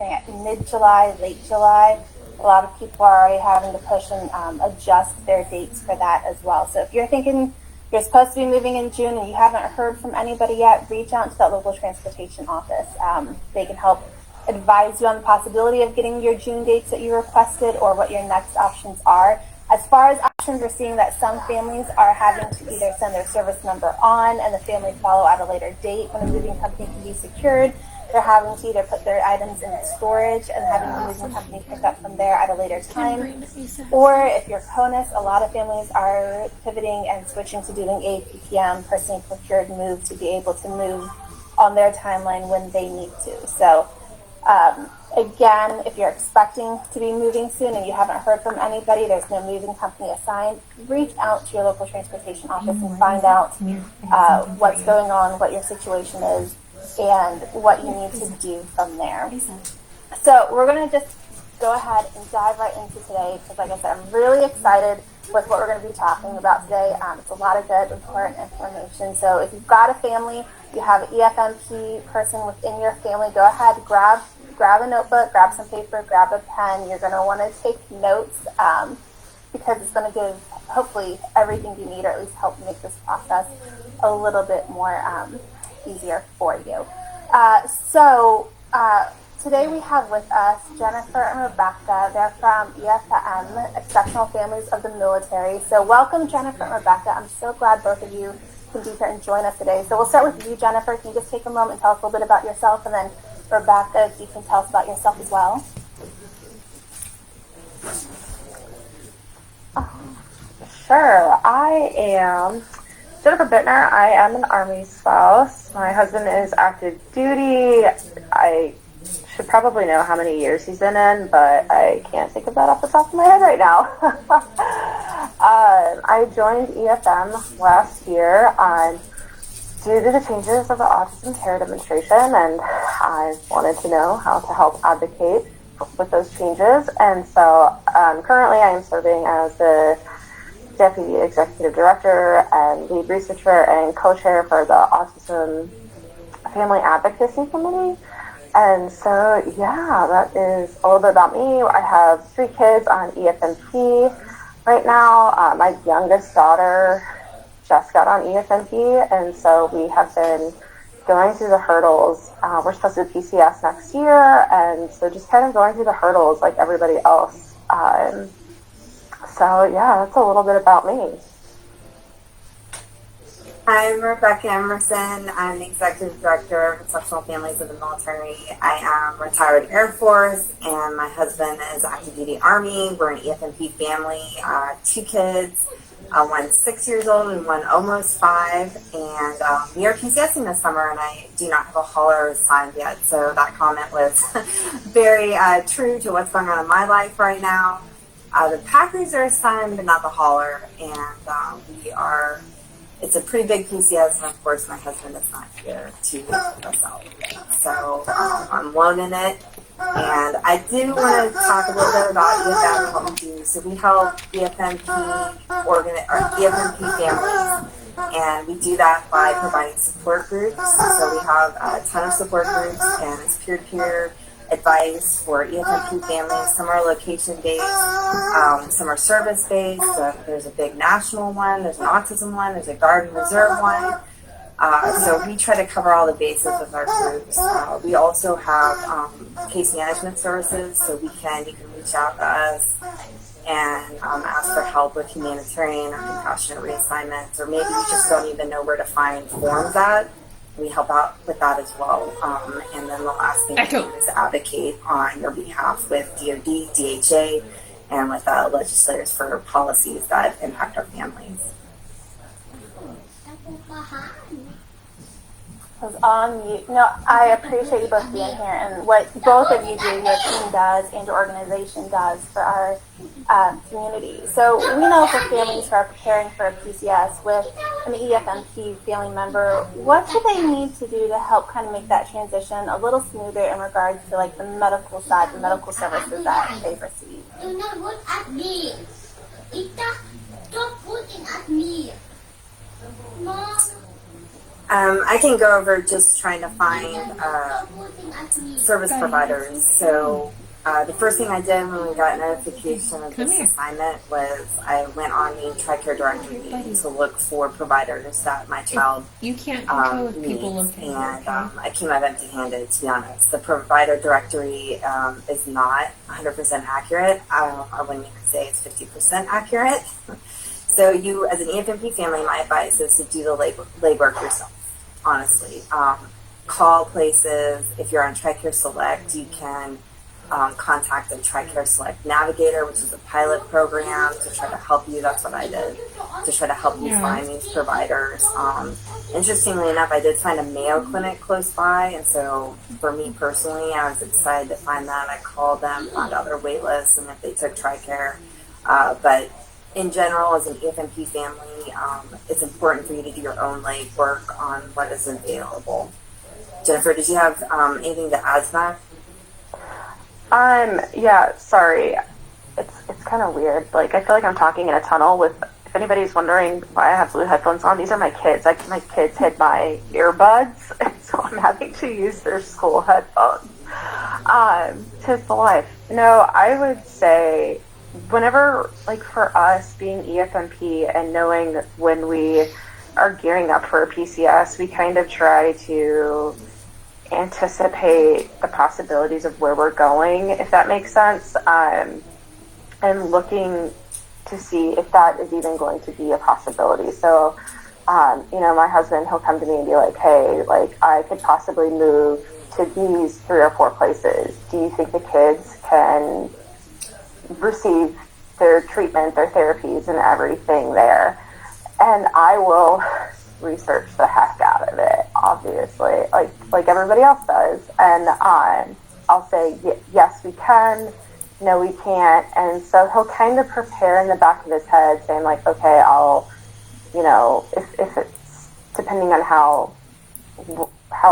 at mid-July, late July. A lot of people are already having to push and adjust their dates for that as well. So if you're thinking you're supposed to be moving in June and you haven't heard from anybody yet, reach out to that local transportation office. They can help advise you on the possibility of getting your June dates that you requested or what your next options are. As far as options, we're seeing that some families are having to either send their service number on and the family follow at a later date when a moving company can be secured. They're having to either put their items in storage and having the moving company pick up from there at a later time. Or if you're CONUS, a lot of families are pivoting and switching to doing a PPM, personally procured move, to be able to move on their timeline when they need to. So again, if you're expecting to be moving soon and you haven't heard from anybody, there's no moving company assigned, reach out to your local transportation office and find out what's going on, what your situation is, and what you need to do from there. So we're going to just go ahead and dive right into today because, like I said, I'm really excited with what we're going to be talking about today. It's a lot of good, important information. So if you've got a family, you have an EFMP person within your family, go ahead, grab a notebook, grab some paper, grab a pen. You're going to want to take notes because it's going to give, hopefully, everything you need, or at least help make this process a little bit more easier for you. Today we have with us Jennifer and Rebecca. They're from EFM, Exceptional Families of the Military. So welcome, Jennifer and Rebecca. I'm so glad both of you can be here and join us today. So we'll start with you, Jennifer. Can you just take a moment and tell us a little bit about yourself, and then Rebecca, if you can tell us about yourself as well. Sure. I am Jennifer Bittner. I am an Army spouse. My husband is active duty. I should probably know how many years he's been in, but I can't think of that off the top of my head right now. I joined EFM last year due to the changes of the Autism Care Demonstration, and I wanted to know how to help advocate with those changes. And so currently I am serving as the Deputy Executive Director and Lead Researcher and Co-Chair for the Autism Family Advocacy Committee. And so, yeah, that is a little bit about me. I have 3 kids on EFMP right now. My youngest daughter just got on EFMP, and so we have been going through the hurdles. We're supposed to do PCS next year, and so just kind of going through the hurdles like everybody else. So, yeah, that's a little bit about me. I'm Rebecca Emerson. I'm the Executive Director of Exceptional Families of the Military. I am retired Air Force, and my husband is active duty Army. We're an EFMP family, 2 kids, one 6 years old and one almost 5. And we are PCSing this summer, and I do not have a hauler assigned yet. So that comment was very true to what's going on in my life right now. The Packers are assigned, but not the hauler. And it's a pretty big PCS, and of course my husband is not here to help us out. So I'm loaning it. And I do want to talk a little bit about EFM and what we do. So we help EFMP families, and we do that by providing support groups. So we have a ton of support groups, and it's peer-to-peer advice for EFMP families. Some are location-based, some are service-based. There's a big national one, there's an autism one, there's a Guard and Reserve one. So we try to cover all the bases with our groups. We also have case management services, so you can reach out to us and ask for help with humanitarian or compassionate reassignments, or maybe you just don't even know where to find forms at. We help out with that as well. And then the last thing we do is advocate on your behalf with DOD, DHA, and with legislators for policies that impact our families. I appreciate you both being here and what both of you do, your team does and your organization does for our community. So we know for families who are preparing for a PCS with an EFMP family member, what do they need to do to help kind of make that transition a little smoother in regards to like the medical side, the medical services that they receive? Do not look at me. Stop looking at me. Mom. I can go over just trying to find service providers. So the first thing I did when we got notification of this assignment was I went on the TRICARE directory to look for providers that my child You can't control if needs. people look And okay? I came out empty-handed, to be honest. The provider directory is not 100% accurate. I wouldn't even say it's 50% accurate. So you, as an EFMP family, my advice is to do the legwork yourself, honestly. Call places. If you're on TRICARE Select, you can contact the TRICARE Select Navigator, which is a pilot program to try to help you. That's what I did, to try to help you find these providers. Interestingly enough, I did find a Mayo Clinic close by, and so for me personally, I was excited to find that. I called them, found out their wait list, and if they took TRICARE. But in general, as an EFMP family, it's important for you to do your own legwork on what is available. Jennifer, did you have anything to add to that? Yeah, sorry. It's kind of weird. Like, I feel like I'm talking in a tunnel with, if anybody's wondering why I have blue headphones on, these are my kids. Like, my kids hid my earbuds, and so I'm having to use their school headphones. Tis the life. No, I would say whenever, like, for us being EFMP and knowing when we are gearing up for a PCS, we kind of try to anticipate the possibilities of where we're going, if that makes sense, and looking to see if that is even going to be a possibility. So, my husband, he'll come to me and be like, hey, like, I could possibly move to these 3 or 4 places. Do you think the kids can receive their treatment, their therapies, and everything there? And I will research the heck out of it, obviously, like everybody else does. And I'll say, yes, we can. No, we can't. And so he'll kind of prepare in the back of his head, saying like, okay, I'll, if it's depending on how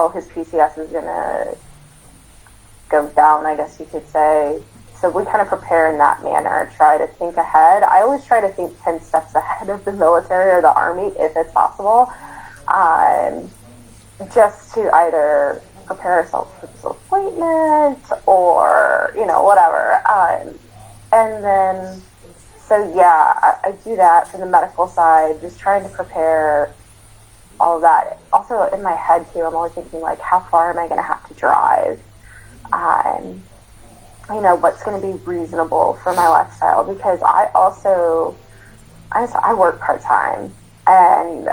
his PCS is gonna go down, I guess you could say. So we kind of prepare in that manner, try to think ahead. I always try to think 10 steps ahead of the military or the Army, if it's possible, just to either prepare ourselves for this appointment or, whatever. And then, so yeah, I do that for the medical side, just trying to prepare all of that. Also in my head too, I'm always thinking like, how far am I going to have to drive? What's going to be reasonable for my lifestyle, because I work part-time, and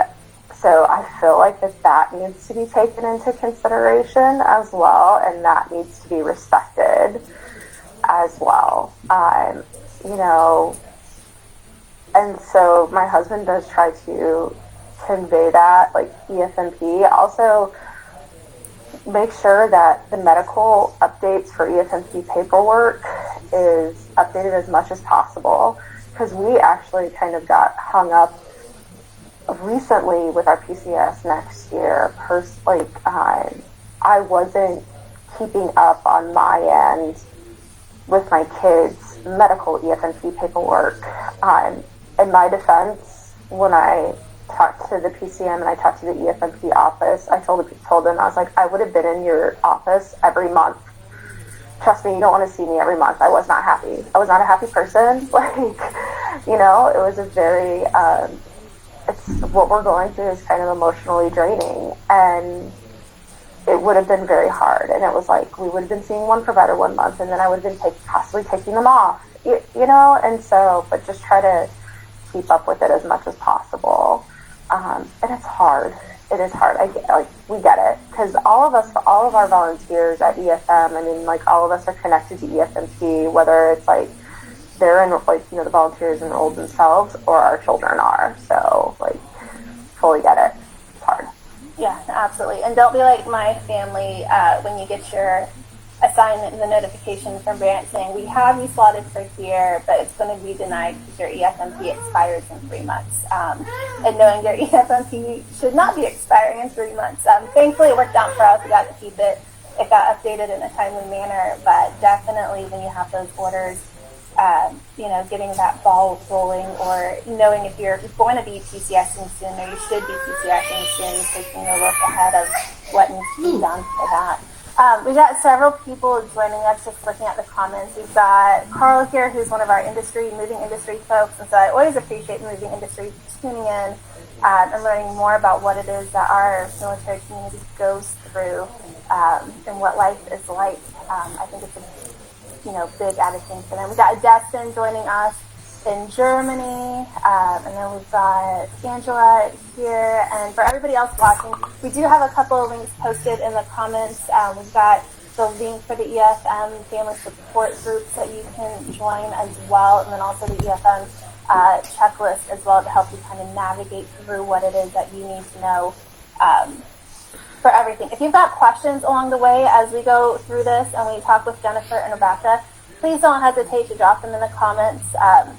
so I feel like that needs to be taken into consideration as well, and that needs to be respected as well. And so my husband does try to convey that, like EFMP. Also, make sure that the medical updates for EFMP paperwork is updated as much as possible, because we actually kind of got hung up recently with our PCS next year. I wasn't keeping up on my end with my kids' medical EFMP paperwork. In my defense, when I talked to the PCM and I talked to the EFMP office, I told them, I was like, I would have been in your office every month. Trust me, you don't want to see me every month. I was not happy. I was not a happy person. It was a very, it's what we're going through is kind of emotionally draining, and it would have been very hard. And it was like, we would have been seeing one provider one month, and then I would have been possibly taking them off, and so, but just try to keep up with it as much as possible. And it's hard. It is hard. We get it. Because all of our volunteers at EFM, all of us are connected to EFMP, whether it's they're the volunteers enrolled themselves or our children are. So, fully get it. It's hard. Yeah, absolutely. And don't be like my family when you get your assignment and the notification from Brant saying, we have you slotted for here, but it's going to be denied because your EFMP expires in 3 months. And knowing your EFMP should not be expiring in 3 months. Thankfully, it worked out for us. We got to keep it. It got updated in a timely manner, but definitely when you have those orders, getting that ball rolling, or knowing if you're going to be PCSing soon, or you should be PCSing soon, taking a look ahead of what needs to be done for that. We've got several people joining us, just looking at the comments. We've got Carl here, who's one of our moving industry folks, and so I always appreciate the moving industry tuning in and learning more about what it is that our military community goes through and what life is like. I think it's a big added thing for them. We've got Destin joining us in Germany, and then we've got Angela here, and for everybody else watching, we do have a couple of links posted in the comments. We've got the link for the EFM family support groups that you can join as well, and then also the EFM checklist as well to help you kind of navigate through what it is that you need to know for everything. If you've got questions along the way as we go through this and we talk with Jennifer and Rebecca, please don't hesitate to drop them in the comments.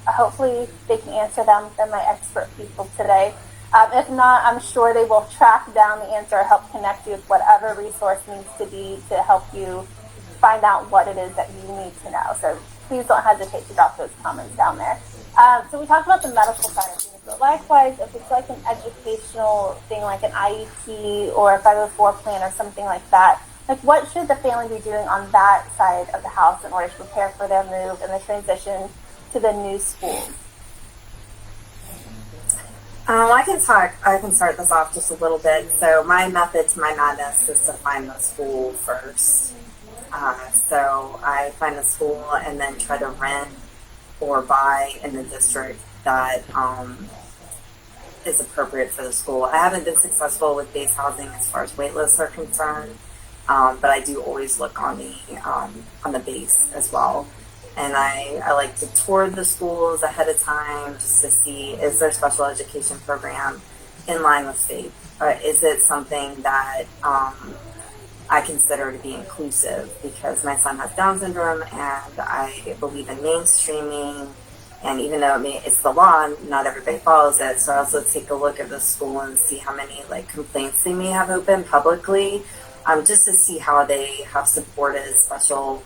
Hopefully they can answer them. They're my expert people today. If not, I'm sure they will track down the answer or help connect you with whatever resource needs to be to help you find out what it is that you need to know. So please don't hesitate to drop those comments down there. So we talked about the medical side of things, but likewise, if it's like an educational thing, like an IEP or a 504 plan or something like that, like what should the family be doing on that side of the house in order to prepare for their move and the transition to the new school? I can start this off just a little bit. So my method to my madness is to find the school first. So I find the school and then try to rent or buy in the district that is appropriate for the school. I haven't been successful with base housing as far as wait lists are concerned, but I do always look on the base as well. And I like to tour the schools ahead of time just to see, is their special education program in line with faith? Is it something that I consider to be inclusive? Because my son has Down syndrome and I believe in mainstreaming, and even though it's the law, not everybody follows it. So I also take a look at the school and see how many complaints they may have open publicly, just to see how they have supported special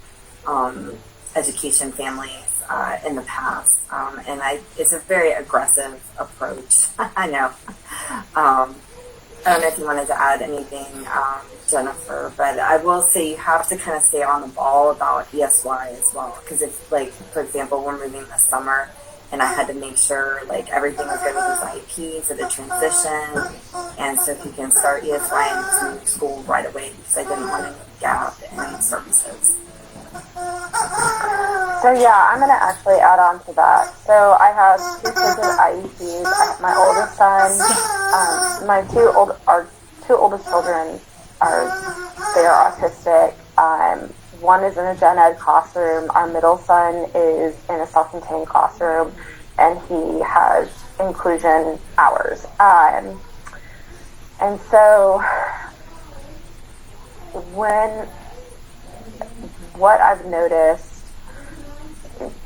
education families in the past. And it's a very aggressive approach. I know. I don't know if you wanted to add anything, Jennifer, but I will say you have to kind of stay on the ball about ESY as well. Because if, for example, we're moving this summer and I had to make sure everything was good with his IEP for the transition. And so if you can start ESY in this new school right away, because I didn't want any gap in services. So yeah, I'm going to actually add on to that. So I have 2 kids with IEPs. My oldest son, my two oldest children are autistic. One is in a gen ed classroom. Our middle son is in a self-contained classroom, and he has inclusion hours. And so what I've noticed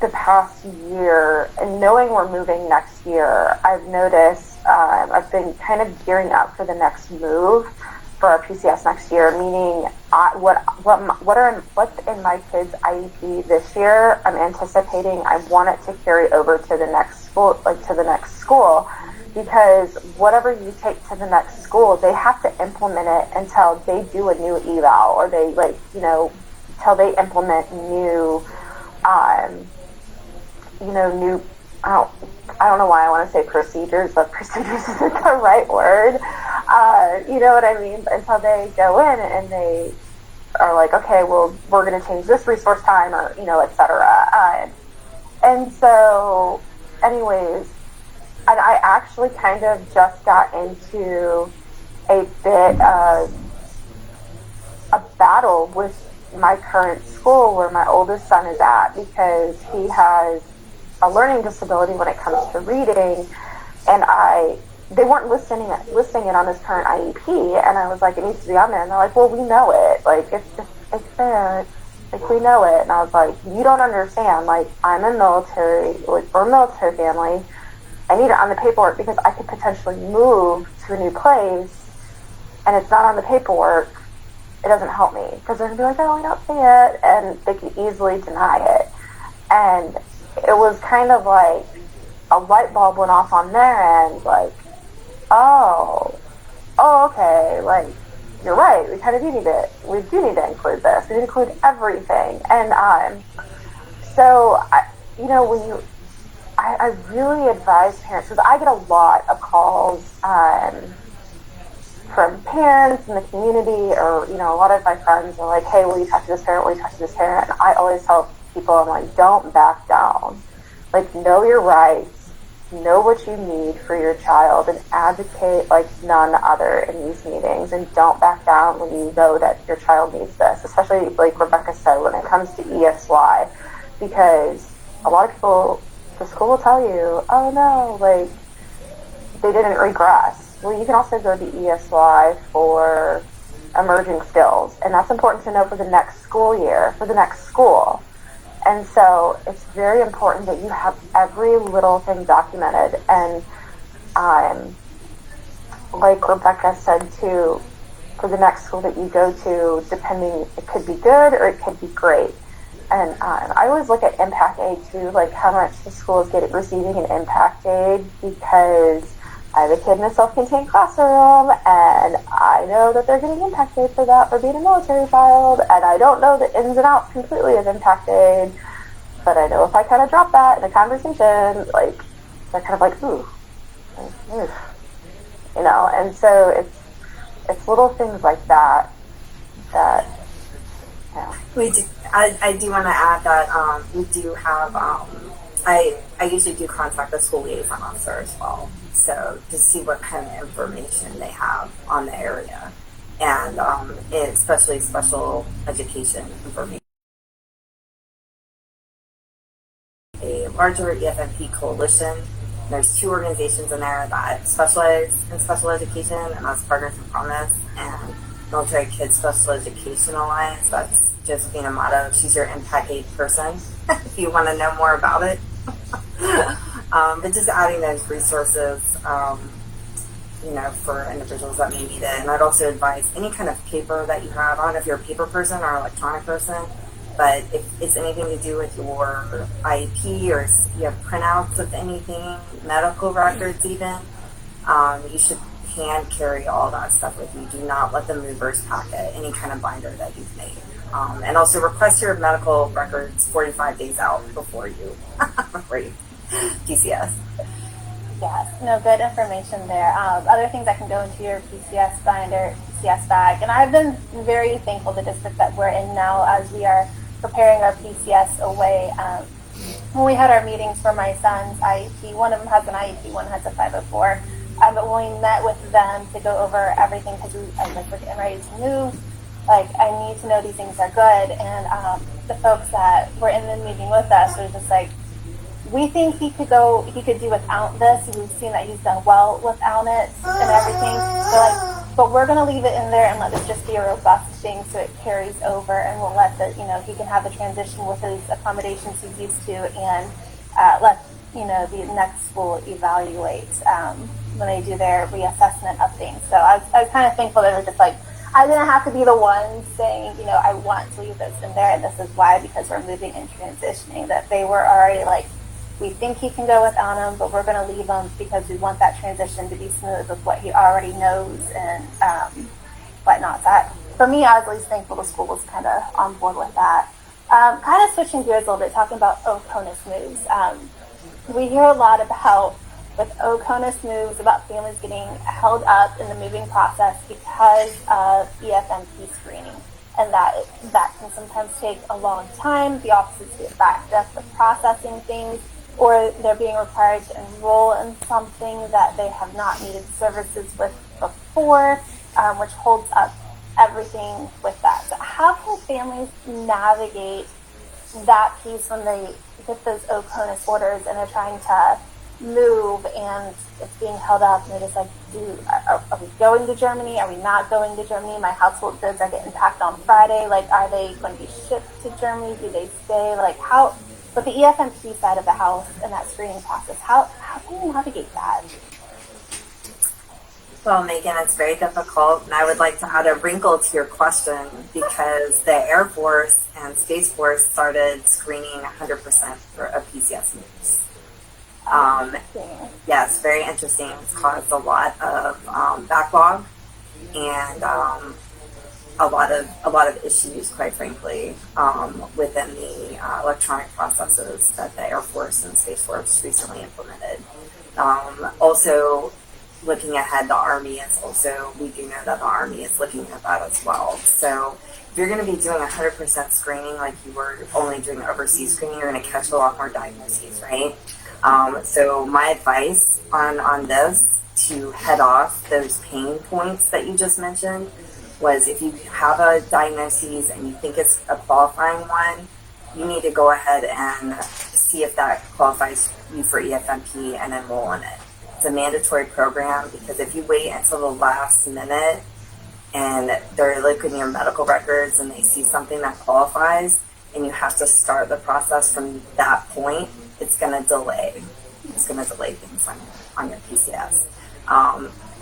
the past year, and knowing we're moving next year, I've noticed I've been kind of gearing up for the next move for our PCS next year, meaning what's in my kids' IEP this year, I'm anticipating I want it to carry over to the next school, because whatever you take to the next school, they have to implement it until they do a new eval, or they until they implement new, new, I don't know why I want to say procedures, but procedures isn't the right word. You know what I mean? Until they go in and they are like, okay, well, we're going to change this resource time, or, et cetera. And so, anyways, and I actually kind of just got into a bit of a battle with my current school where my oldest son is at, because he has a learning disability when it comes to reading, and they weren't listing it on his current IEP, and I was like, it needs to be on there, and they're like, well, we know it, it's there, we know it. And I was like, you don't understand, I'm a military, we're a military family, I need it on the paperwork because I could potentially move to a new place, and it's not on the paperwork. It doesn't help me, because they're going to be like, oh, we don't see it, and they can easily deny it. And it was kind of like a light bulb went off on their end, like, oh, okay, like, you're right, we kind of do need it. We do need to include this. We need to include everything. And so, I really advise parents, because I get a lot of calls from parents in the community, or, a lot of my friends are like, hey, will you talk to this parent? Will you talk to this parent? And I always tell people, I'm like, don't back down. Like, know your rights, know what you need for your child, and advocate like none other in these meetings. And don't back down when you know that your child needs this, especially like Rebecca said, when it comes to ESY, because a lot of people, the school will tell you, oh no, like, they didn't regress. Well, you can also go to ESY for emerging skills, and that's important to know for the next school year, for the next school. And so it's very important that you have every little thing documented. And like Rebecca said too, for the next school that you go to, depending, it could be good or it could be great. And I always look at impact aid too, like how much the school is receiving in impact aid, because I have a kid in a self-contained classroom, and I know that they're getting impact aid for that, for being a military child, and I don't know the ins and outs completely of impact aid, but I know if I kind of drop that in a conversation, like, they're kind of like, ooh, and so it's little things like that, We do. I do want to add that we do have. I usually do contact the school liaison officer as well, so to see what kind of information they have on the area, and especially special education information. A larger EFMP coalition. There's 2 organizations in there that specialize in special education, and that's Partners in Promise and Military Kids Special Education Alliance. That's just being a motto. She's your impact aid person if you want to know more about it. But just adding those resources, for individuals that may need it. And I'd also advise any kind of paper that you have. I don't know if you're a paper person or an electronic person, but if it's anything to do with your IEP, or you have printouts of anything, medical records even, you should hand carry all that stuff with you. Do not let the movers packet any kind of binder that you've made. And also request your medical records 45 days out before you PCS. Yes, no, good information there. Other things that can go into your PCS binder, PCS bag, and I've been very thankful the district that we're in now as we are preparing our PCS away. When we had our meetings for my son's IEP, one of them has an IEP, one has a 504. But when we met with them to go over everything, because we're getting ready to move, like, I need to know these things are good. And the folks that were in the meeting with us were just like, we think he could do without this. We've seen that he's done well without it and everything. So but we're going to leave it in there and let it just be a robust thing so it carries over, and we'll let he can have the transition with his accommodations he's used to, and let the next school evaluate when they do their reassessment of things. So I was kind of thankful that it was just like, I didn't have to be the one saying, I want to leave this in there, and this is why, because we're moving and transitioning, that they were already like, we think he can go without him, but we're going to leave him because we want that transition to be smooth with what he already knows and whatnot. That, for me, I was at least thankful the school was kind of on board with that. Kind of switching gears a little bit, talking about OCONUS moves. We hear a lot about, with OCONUS moves, about families getting held up in the moving process because of EFMP screening, and that can sometimes take a long time. The offices get backed up with processing things, or they're being required to enroll in something that they have not needed services with before, which holds up everything with that. So how can families navigate that piece when they get those OCONUS orders and they're trying to move and it's being held up, and they're just like, are we going to Germany? Are we not going to Germany? My household goods are getting packed on Friday. Like, are they going to be shipped to Germany? Do they stay? Like, how, but the EFMP side of the house and that screening process, how can you navigate that? Well, Megan, it's very difficult, and I would like to add a wrinkle to your question, because the Air Force and Space Force started screening 100% of PCS moves. Interesting. Yes, very interesting. It's caused a lot of backlog and a lot of issues, quite frankly, within the electronic processes that the Air Force and Space Force recently implemented. Also, looking ahead, the Army is also, we do know that the Army is looking at that as well. So if you're going to be doing 100% screening like you were only doing overseas screening, you're going to catch a lot more diagnoses, right? So my advice on this to head off those pain points that you just mentioned was, if you have a diagnosis and you think it's a qualifying one, you need to go ahead and see if that qualifies you for EFMP and enroll in it. It's a mandatory program, because if you wait until the last minute and they're looking at your medical records and they see something that qualifies and you have to start the process from that point, it's going to delay. It's going to delay things on your PCS.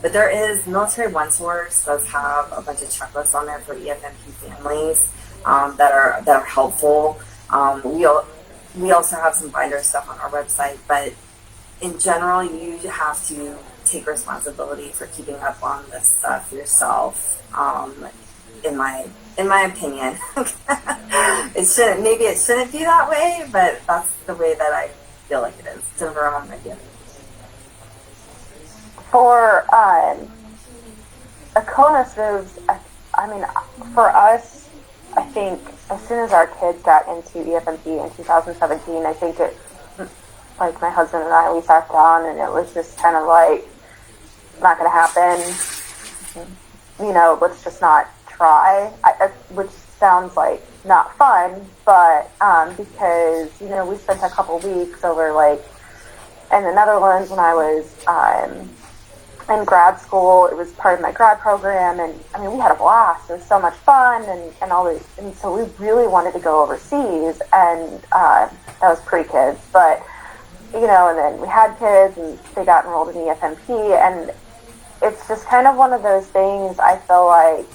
But there is, Military One Source does have a bunch of checklists on there for EFMP families that are helpful. We also have some binder stuff on our website, but in general, you have to take responsibility for keeping up on this stuff yourself. In my opinion, it shouldn't be that way, but that's the way that I feel like it is. Jennifer, I'm with you. For OCONUS moves, I mean, for us, I think as soon as our kids got into EFMP in 2017, I think it, like my husband and I, we sat down and it was just kind of like, not going to happen. You know, let's just not try, which sounds like not fun, but because, you know, we spent a couple weeks over like in the Netherlands when I was in grad school. It was part of my grad program, and I mean, we had a blast. It was so much fun, and all this, and so we really wanted to go overseas, and that was pre-kids, but you know, and then we had kids, and they got enrolled in EFMP, and it's just kind of one of those things. I feel like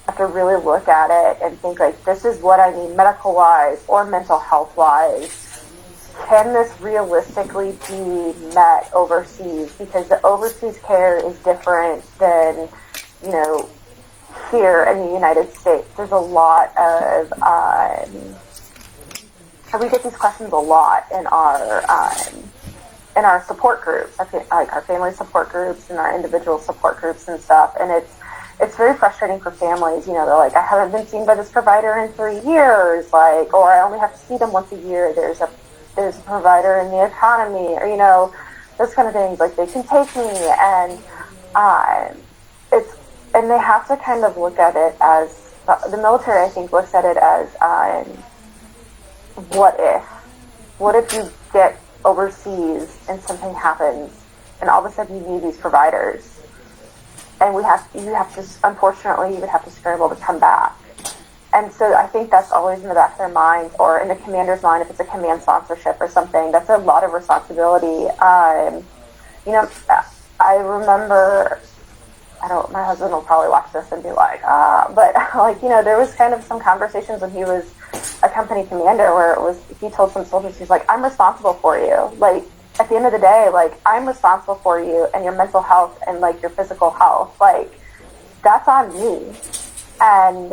I have to really look at it and think like, this is what I need medical-wise or mental health-wise. Can this realistically be met overseas? Because the overseas care is different than, you know, here in the United States. There's a lot of, we get these questions a lot in our support groups, like our family support groups and our individual support groups and stuff. And it's very frustrating for families. You know, they're like, I haven't been seen by this provider in 3 years, like, or I only have to see them once a year. There's a provider in the economy, or, you know, those kind of things. Like, they can take me, and and they have to kind of look at it as, the military, I think, looks at it as, what if you get overseas and something happens and all of a sudden you need these providers, and you have to, unfortunately, you would have to scramble to come back. And so I think that's always in the back of their minds, or in the commander's mind, if it's a command sponsorship or something. That's a lot of responsibility. You know, I remember, my husband will probably watch this and be like, but like, you know, there was kind of some conversations when he was a company commander where it was, he told some soldiers, he's like, I'm responsible for you. Like, at the end of the day, like, I'm responsible for you and your mental health and like your physical health. Like, that's on me. And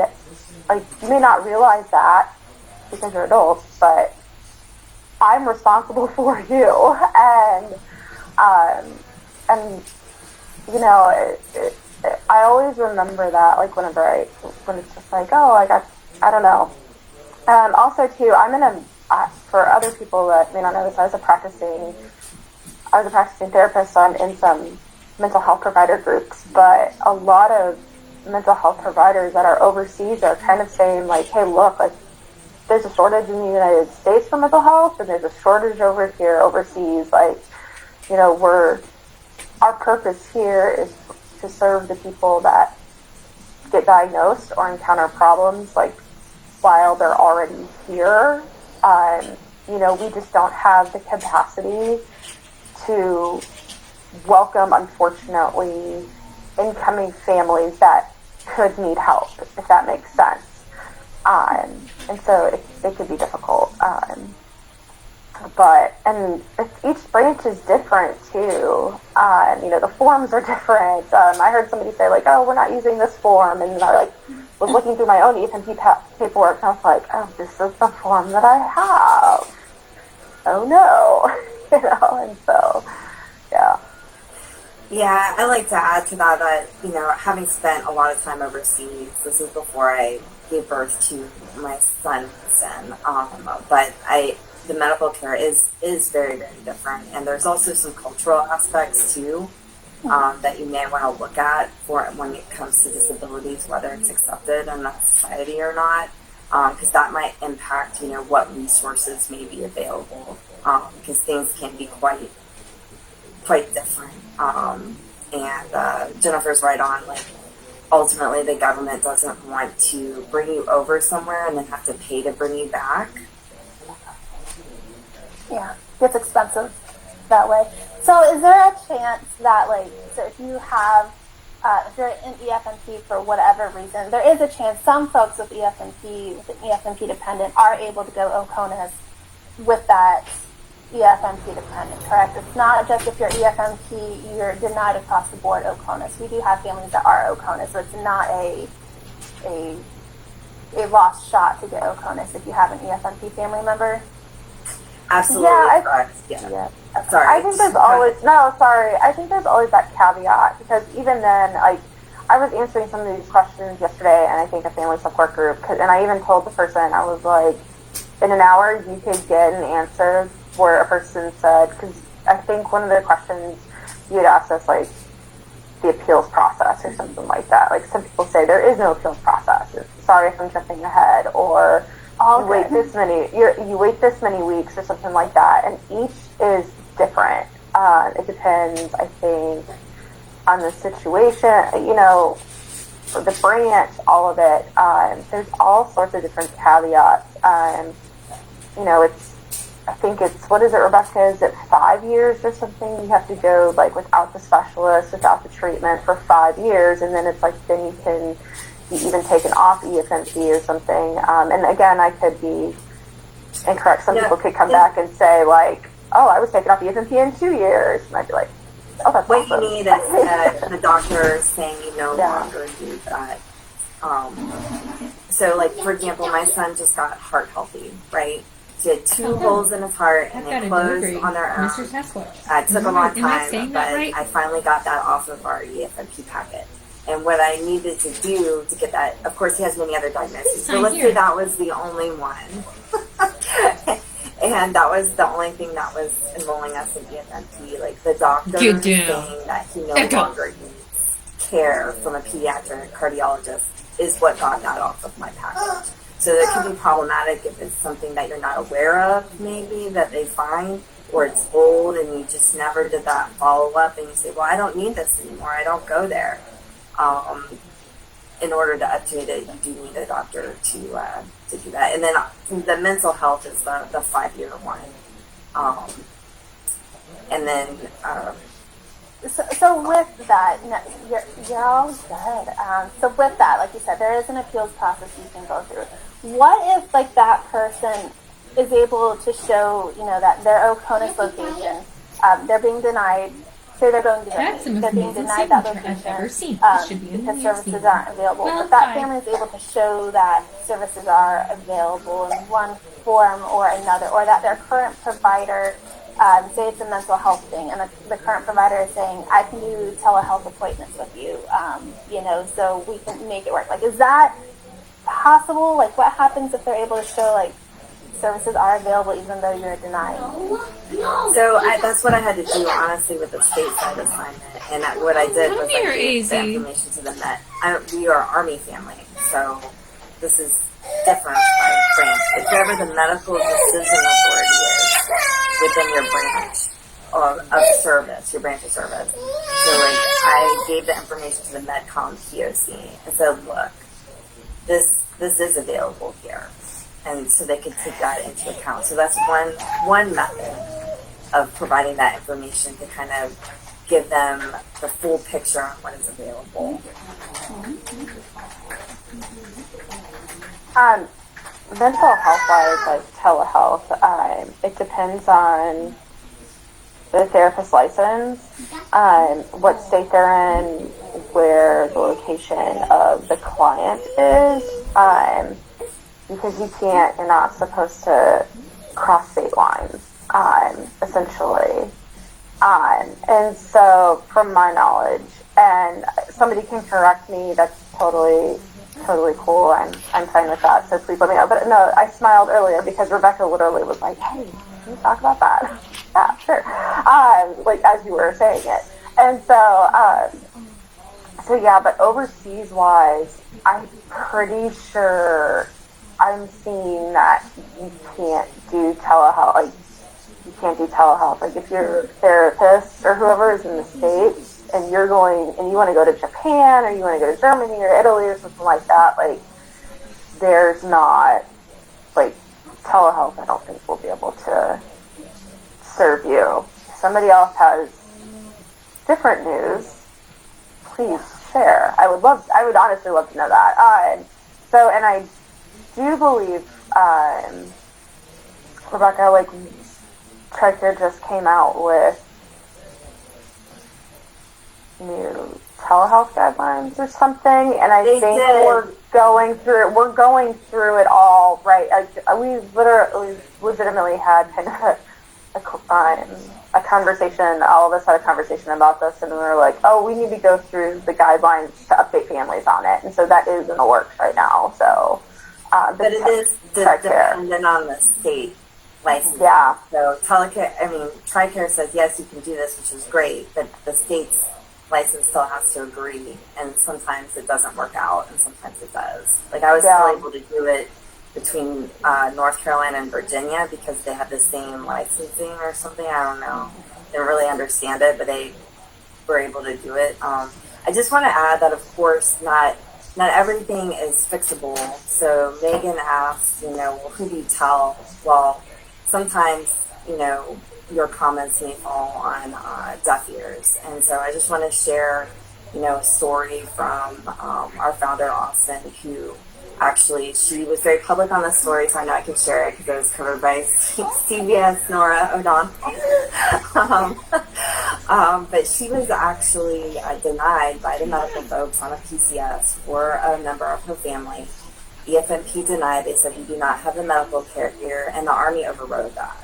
like, you may not realize that because you're adults, but I'm responsible for you. And you know, I always remember that, like, when it's just like, oh, I don't know. Also too, for other people that may not know this, I was a practicing therapist in some mental health provider groups, but a lot of mental health providers that are overseas are kind of saying like, hey, look, like, there's a shortage in the United States for mental health, and there's a shortage over here overseas. Like, you know, our purpose here is to serve the people that get diagnosed or encounter problems like while they're already here. You know, we just don't have the capacity to welcome, unfortunately, incoming families that could need help, if that makes sense. And so it could be difficult. And each branch is different too. The forms are different. I heard somebody say like, oh, we're not using this form. And I was looking through my own EFMP paperwork and I was like, oh, this is the form that I have. Oh no. And so, yeah. Yeah, I like to add to that, having spent a lot of time overseas, this is before I gave birth to my son, but the medical care is very, very different. And there's also some cultural aspects too that you may want to look at for when it comes to disabilities, whether it's accepted in that society or not, because that might impact, what resources may be available, because things can be quite different. And Jennifer's right on, ultimately the government doesn't want to bring you over somewhere and then have to pay to bring you back. Yeah, it's expensive that way. So is there a chance that, so if you have, if you're in EFMP for whatever reason, there is a chance some folks with EFMP, with an EFMP dependent, are able to go OCONUS with that EFMP dependent, correct? It's not just if you're EFMP, you're denied across the board OCONUS. We do have families that are OCONUS, so it's not a lost shot to get OCONUS if you have an EFMP family member. Absolutely. Yeah. Sorry. I think there's always I think there's always that caveat, because even then, I was answering some of these questions yesterday, and I think a family support group, and I even told the person, I was like, in an hour you could get an answer where a person said, because I think one of the questions you had asked us, the appeals process or something like that. Some people say there is no appeals process. Sorry if I'm jumping ahead, or you wait this many weeks or something like that, and each is different. It depends, I think, on the situation, the branch, all of it. There's all sorts of different caveats. I think it's, what is it, Rebecca? Is it 5 years or something? You have to go without the specialist, without the treatment for 5 years, and then it's then you can be even taken off EFMP or something. And again, I could be incorrect. Some people could come back and say oh, I was taken off EFMP in 2 years, and I'd be like, oh, that's what awesome. You need is the doctor saying you no longer need that. So, for example, my son just got heart healthy, right? He had 2 holes in his heart, and they closed on their own. It took a long time, but I finally got that off of our EFMP packet. And what I needed to do to get that, of course, he has many other diagnoses. So let's say that was the only one. And that was the only thing that was enrolling us in EFMP. The doctor saying that he no longer needs care from a pediatric cardiologist is what got that off of my package. So that can be problematic if it's something that you're not aware of, maybe, that they find, or it's old and you just never did that follow-up, and you say, well, I don't need this anymore, I don't go there. In order to update it, you do need a doctor to do that. And then the mental health is the 5-year one. And then... So with that, you're all good. So with that, like you said, there is an appeals process you can go through. What if that person is able to show, that their OCONUS location, they're being denied, say they're going to they're being denied that location because services aren't available. But that family is able to show that services are available in one form or another, or that their current provider, say it's a mental health thing, and the current provider is saying, I can do telehealth appointments with you, so we can make it work. Is that possible? What happens if they're able to show, services are available even though you're denied? So that's what I had to do, honestly, with the stateside assignment. And what I did was I gave the information to the Met. We are Army family, so this is different by branch. Whichever the medical decision authority is within your branch of service, your branch of service. So I gave the information to the MedCom POC and said, look, this is available here. And so they could take that into account. So that's one method of providing that information to kind of give them the full picture on what is available. mental health wise, like telehealth, it depends on the therapist license, what state they're in, where the location of the client is, because you're not supposed to cross state lines, essentially. And so, from my knowledge, and somebody can correct me, that's totally cool. I'm fine with that. So please let me know. But no, I smiled earlier because Rebecca literally was like, "Hey, can we talk about that?" Yeah, sure. Like as you were saying it, and so yeah. But overseas wise, I'm pretty sure I'm seeing that you can't do telehealth. Like you can't do telehealth. Like if you're a therapist or whoever is in the States and you're going and you want to go to Japan or you want to go to Germany or Italy or something like that, like there's not, like telehealth I don't think will be able to serve you. If somebody else has different news, please share. I would honestly love to know that. And I do believe, Rebecca, like TRICARE just came out with new telehealth guidelines or something, and I think we're going through it all, right? We legitimately had kind of a conversation, all of us had a conversation about this, and we were like, oh, we need to go through the guidelines to update families on it, and so that is in the works right now. So, but it is dependent on the state license. Yeah. So TRICARE says yes, you can do this, which is great, but the state's license still has to agree, and sometimes it doesn't work out, and sometimes it does. Like I was still able to do it between North Carolina and Virginia because they have the same licensing or something. I don't know. Didn't really understand it, but they were able to do it. I just want to add that, of course, not everything is fixable. So Megan asked, well, who do you tell? Well, sometimes, your comments may fall on deaf ears. And so I just want to share, a story from our founder, Austin, who actually, she was very public on the story, so I know I can share it because it was covered by CBS Nora O'Donnell. But she was actually denied by the medical folks on a PCS for a member of her family. EFMP denied. They said, you do not have the medical care here, and the Army overrode that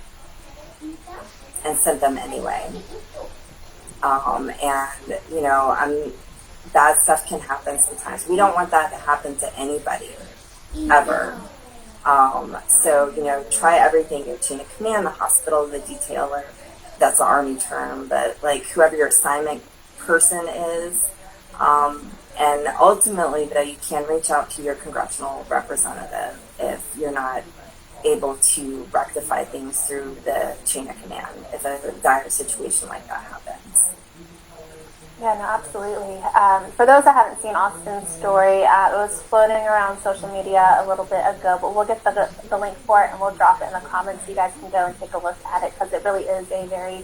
and sent them anyway. Bad stuff can happen sometimes. We don't want that to happen to anybody, ever. So, try everything, your chain of command, the hospital, the detailer, that's the Army term, but like whoever your assignment person is. And ultimately, though, you can reach out to your congressional representative if you're not able to rectify things through the chain of command if a dire situation like that happens. Yeah, no, absolutely. For those that haven't seen Austin's story, it was floating around social media a little bit ago, but we'll get the link for it and we'll drop it in the comments so you guys can go and take a look at it because it really is a very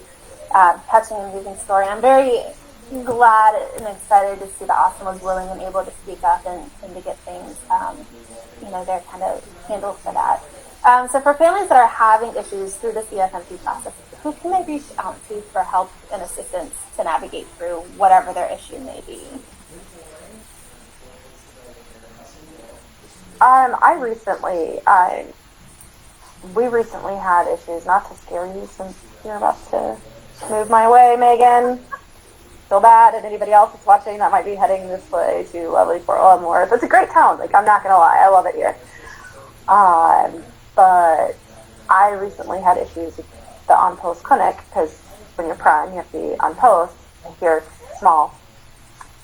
touching and moving story. And I'm very glad and excited to see that Austin was willing and able to speak up and to get things, they're kind of handled for that. So for families that are having issues through this EFMP process, who can they reach out to for help and assistance to navigate through whatever their issue may be? We recently had issues, not to scare you since you're about to move my way, Megan. Feel bad, and anybody else that's watching that might be heading this way to lovely Fort Leavenworth. It's a great town, like I'm not going to lie, I love it here. But I recently had issues with the on-post clinic because when you're prime, you have to be on post. Here it's small.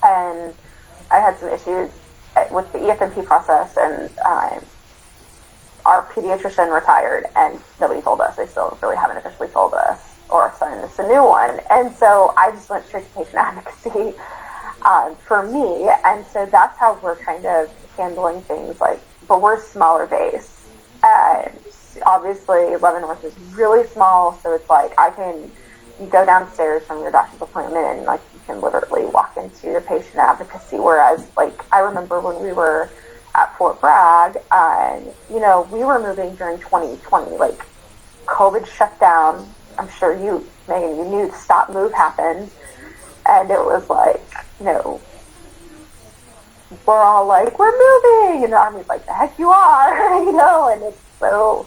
And I had some issues with the EFMP process, and our pediatrician retired, and nobody told us. They still really haven't officially told us or assigned us a new one. And so I just went straight to patient advocacy for me. And so that's how we're kind of handling things, but we're smaller base. Obviously, Leavenworth is really small, so it's you go downstairs from your doctor's appointment and you can literally walk into your patient advocacy. Whereas, I remember when we were at Fort Bragg, and, you know, we were moving during 2020, like, COVID shut down. I'm sure you, Megan, you knew the stop move happened, and it was like, you know, we're all like, we're moving, and the Army's like, the heck you are, you know, and it's so,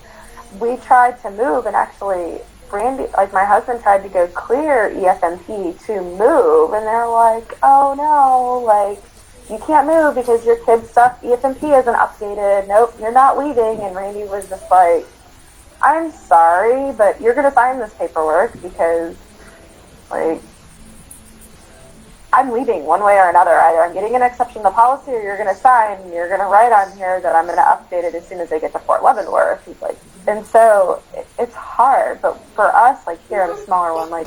we tried to move, and actually, Brandy, like, my husband tried to go clear EFMP to move, and they're like, oh no, like, you can't move because your kid's stuff, EFMP isn't updated, nope, you're not leaving, and Randy was just like, I'm sorry, but you're going to sign this paperwork because, like, I'm leaving one way or another. Either I'm getting an exception to policy or you're going to sign and you're going to write on here that I'm going to update it as soon as I get to Fort Leavenworth. He's like, and so it's hard, but for us, like here at a smaller one, like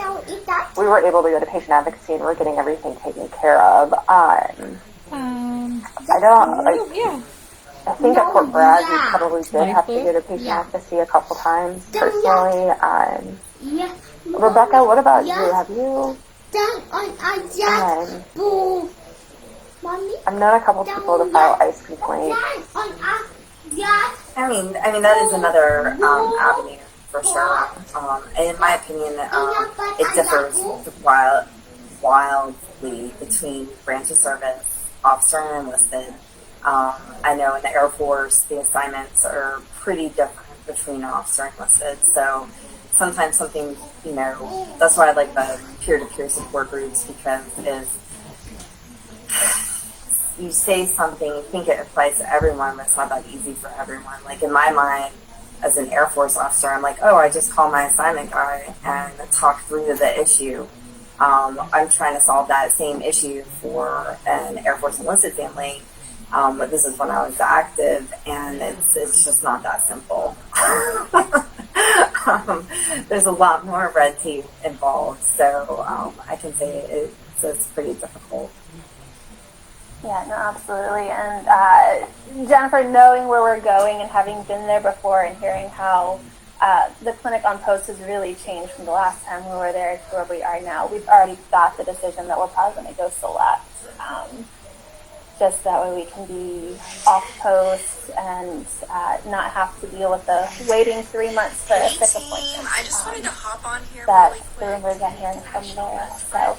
we were able to go to patient advocacy and we're getting everything taken care of. I don't, like, yeah. I think at Fort Bragg we probably did have to go to patient advocacy a couple times personally. Rebecca, what about you? Have you? I've known a couple people to file ICE complaints. I mean that is another avenue for sure. And in my opinion, it differs wildly between branch of service, officer and enlisted. I know in the Air Force, the assignments are pretty different between officer and enlisted. So sometimes something, you know, that's why I like the peer-to-peer support groups, because if you say something, you think it applies to everyone, but it's not that easy for everyone. Like in my mind, as an Air Force officer, I'm like, oh, I just call my assignment guy and talk through the issue. I'm trying to solve that same issue for an Air Force enlisted family. But this is when I was active, and it's just not that simple. There's a lot more red tape involved, so I can say it's pretty difficult. Yeah, no, absolutely. And Jennifer, knowing where we're going and having been there before and hearing how the clinic on post has really changed from the last time we were there to where we are now, we've already got the decision that we're probably going to go select. Just that way we can be off post and not have to deal with the waiting 3 months for a sick appointment. I just wanted to hop on here That really the quick. rumors I'm hearing from there. So,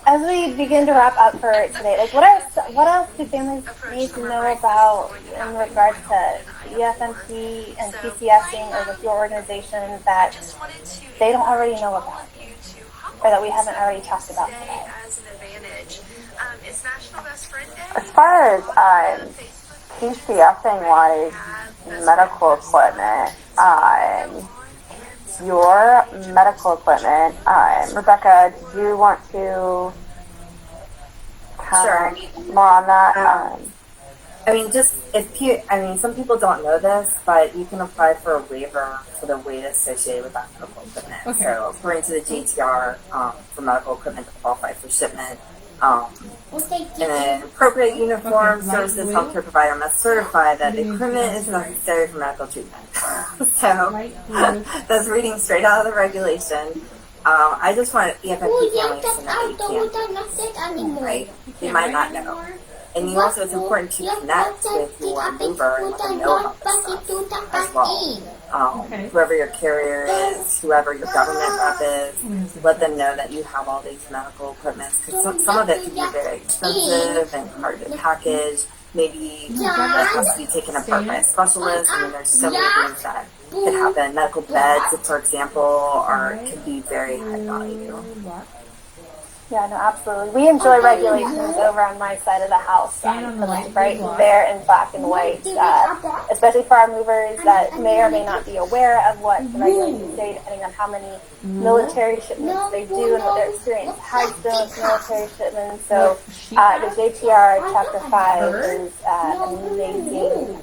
as we begin to wrap up for today, like what else do families need to know about in regards to EFMP and PCSing or with your organization that they don't already know about, or that we haven't already talked about today? As an advantage. It's National Best Friend Day. As far as PCSing wise medical equipment, your medical equipment, Rebecca, do you want to comment more on that? I mean, some people don't know this, but you can apply for a waiver for the weight associated with that medical equipment. Okay. So, according to the JTR, for medical equipment to qualify for shipment, in an appropriate uniform, services healthcare provider must certify that the equipment is necessary for medical treatment. So, that's reading straight out of the regulation. I just want EFMP families to know that you can't, right? They might not know. And you also, it's important to connect with your mover and let them know about this stuff as well. Whoever your carrier is, whoever your government rep is, let them know that you have all these medical equipment, because some of it can be very expensive and hard to package. Maybe it has to be taken apart by a specialist. I mean, there's so many things that could happen. Medical beds, for example, can be very high value. Yeah, no, absolutely. We enjoy regulations over on my side of the house, right there in black and white, especially for our movers that may or may not be aware of what the regulations say, depending on how many military shipments they do and what their experience has been with military shipments. So the JTR Chapter 5 is an amazing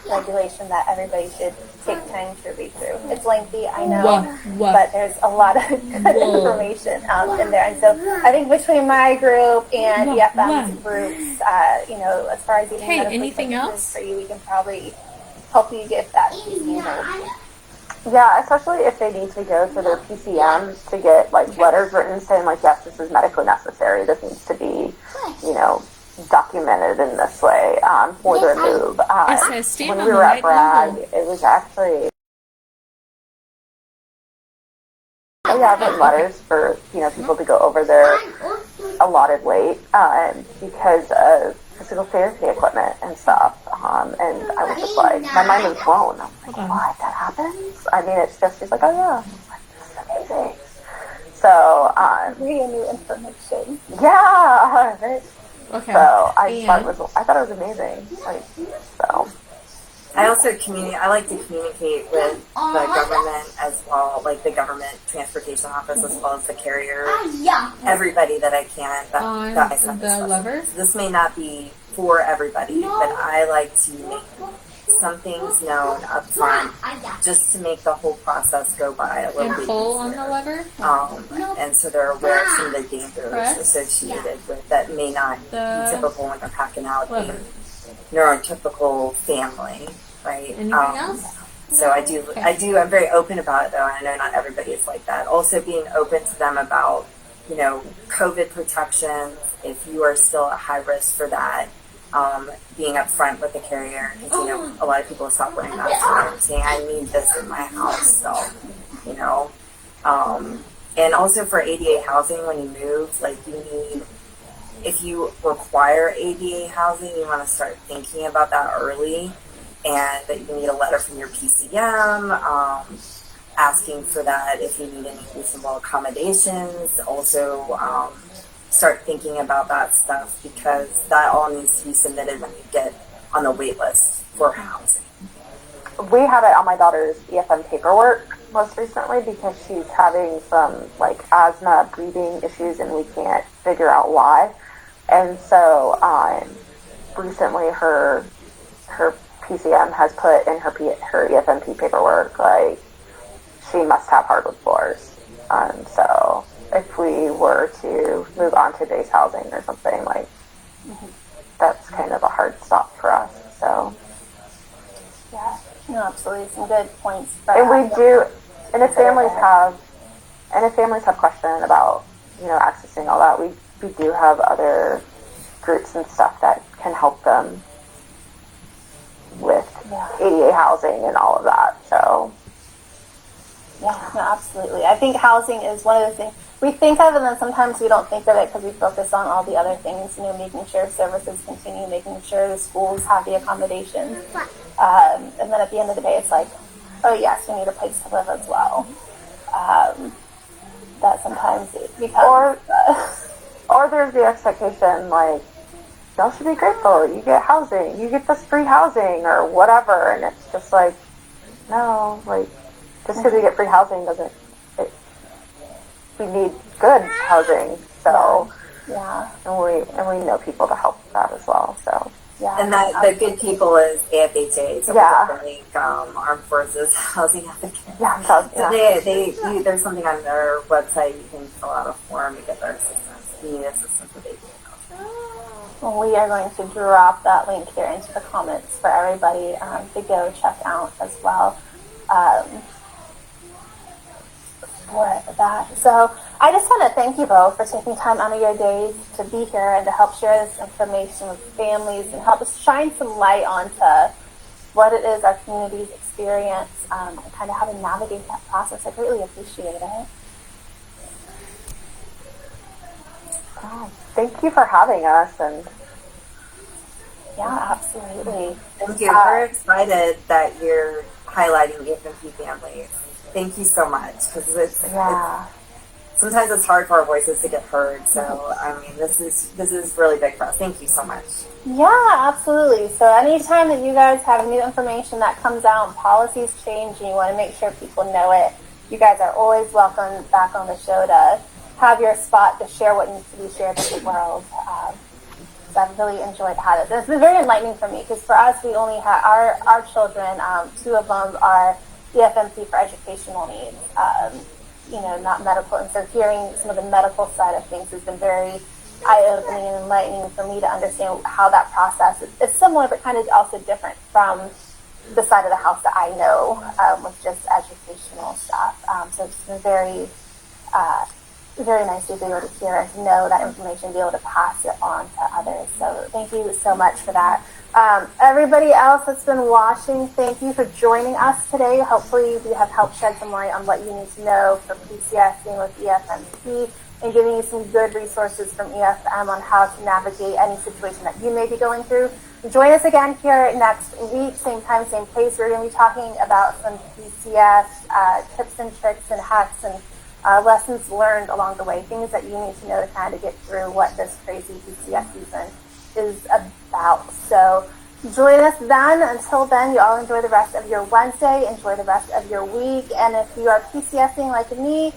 regulation that everybody should take time to read through. It's lengthy, I know, but there's a lot of good information in there. And so I think between my group and EFM's groups, as far as even anything else for you, we can probably help you get that handled. Yeah, especially if they need to go to their PCM to get like letters written saying like, yes, this is medically necessary. This needs to be, documented in this way for their move. It says stand when on we the were right at Bragg, level. it was actually I've written letters for people to go over their allotted weight because of physical therapy equipment and stuff. And I was just like, my mind was blown. I was like, what? That happens? I mean, it's just, he's like, oh yeah. I was like, this is amazing. So, Really new information. yeah. Right? Okay. So I And- thought it was amazing. Like, so. I also I like to communicate with the government as well, like the government transportation office as well as the carrier. Yeah. Everybody that I can that On I send the this lever? This may not be for everybody, but I like to make some things known up front just to make the whole process go by a little And bit pull on easier. the lever? And so they're aware of some of the dangers Press. associated with that may not The be typical when they're packing out a lever. neurotypical family, right? Anything else? So I'm very open about it though, and I know not everybody is like that. Also being open to them about, COVID protections, if you are still at high risk for that, being upfront with the carrier, because, a lot of people stop wearing masks and saying, I need this in my house, so, and also for ADA housing, when you move, like if you require ADA housing, you want to start thinking about that early, and that you need a letter from your PCM, asking for that if you need any reasonable accommodations. Also, start thinking about that stuff because that all needs to be submitted when you get on the wait list for housing. We had it on my daughter's EFM paperwork most recently because she's having some asthma, breathing issues, and we can't figure out why. And so recently her PCM has put in her EFMP paperwork she must have hardwood floors. So if we were to move on to base housing or something, that's kind of a hard stop for us. So Yeah, no, absolutely. Some good points. and we do, and if families have question about accessing all that, we do have other groups and stuff that can help them with ADA housing and all of that. So Yeah, no, absolutely. I think housing is one of the things we think of, and then sometimes we don't think of it because we focus on all the other things, making sure services continue, making sure the schools have the accommodations. And then at the end of the day, it's like, oh yes, we need a place to live as well. That sometimes it becomes... or there's the expectation, y'all should be grateful. You get housing. You get this free housing or whatever. And it's just no, just because we get free housing doesn't... we need good housing. So, yeah. And we know people to help with that as well. So, Yeah. And that the good people is AFHA, so Armed Forces Housing Advocates. yeah. So there's something on their website. You can fill out a form to get their assistance. You need assistance with ADA. Well, we are going to drop that link here into the comments for everybody to go check out as well for that. So I just want to thank you both for taking time out of your days to be here and to help share this information with families and help us shine some light onto what it is our communities experience and kind of how to navigate that process. I greatly appreciate it. Thank you for having us. And yeah, absolutely. Thank you. We're excited that you're highlighting EFMP families. Thank you so much because sometimes it's hard for our voices to get heard. So this is really big for us. Thank you so much. Yeah, absolutely. So anytime that you guys have new information that comes out and policies change and you want to make sure people know it, you guys are always welcome back on the show to have your spot to share what needs to be shared with the world. So I've really enjoyed having it. It's been very enlightening for me because for us, we only have our children, two of them are EFMP for educational needs, not medical. And so hearing some of the medical side of things has been very eye-opening and enlightening for me to understand how that process is similar but kind of also different from the side of the house that I know with just educational stuff. So it's been very very nice to be able to hear and to know that information, be able to pass it on to others. So thank you so much for that. Everybody else that's been watching, thank you for joining us today. Hopefully we have helped shed some light on what you need to know for PCS dealing with EFMP and giving you some good resources from EFM on how to navigate any situation that you may be going through. Join us again here next week, same time, same place. We're going to be talking about some PCS tips and tricks and hacks and lessons learned along the way, things that you need to know to kind of get through what this crazy PCS season is about. So join us then. Until then, you all enjoy the rest of your Wednesday, enjoy the rest of your week, and if you are PCSing like me,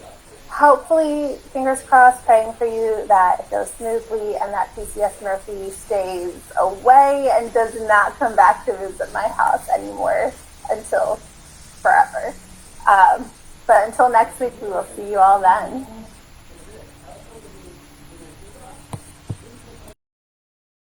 hopefully, fingers crossed, praying for you that it goes smoothly and that PCS Murphy stays away and does not come back to visit my house anymore until forever. But until next week, we will see you all then.